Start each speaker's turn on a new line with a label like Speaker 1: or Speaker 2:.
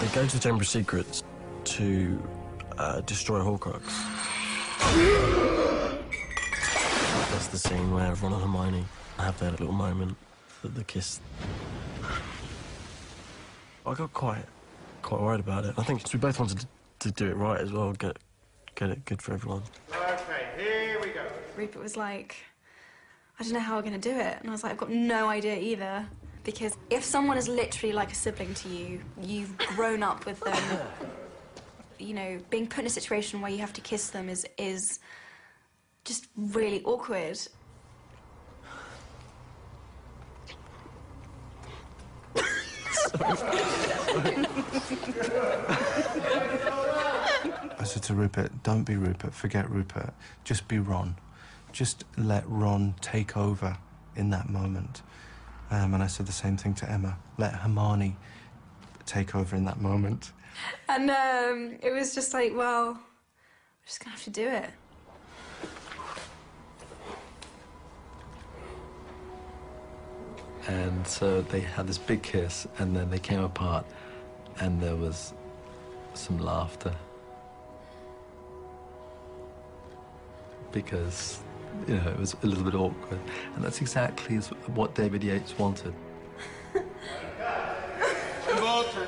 Speaker 1: They go to the Chamber of Secrets to destroy Horcrux. That's the scene where Ron and Hermione have their little moment, the kiss. I got quite worried about it. I think we both wanted to do it right as well, get it good for everyone.
Speaker 2: Okay, here we go.
Speaker 3: Rupert was like, I don't know how we're going to do it. And I was like, I've got no idea either. Because if someone is literally like a sibling to you, you've grown up with them, you know, being put in a situation where you have to kiss them is just really awkward.
Speaker 4: I said to Rupert, don't be Rupert, forget Rupert, just be Ron. Just let Ron take over in that moment. And I said the same thing to Emma, let Hermione take over in that moment.
Speaker 3: And it was just like, well, we're just gonna have to do it.
Speaker 5: And so they had this big kiss, and then they came apart, and there was some laughter. Because, you know, it was a little bit awkward. And that's exactly what David Yates wanted.
Speaker 2: Involved.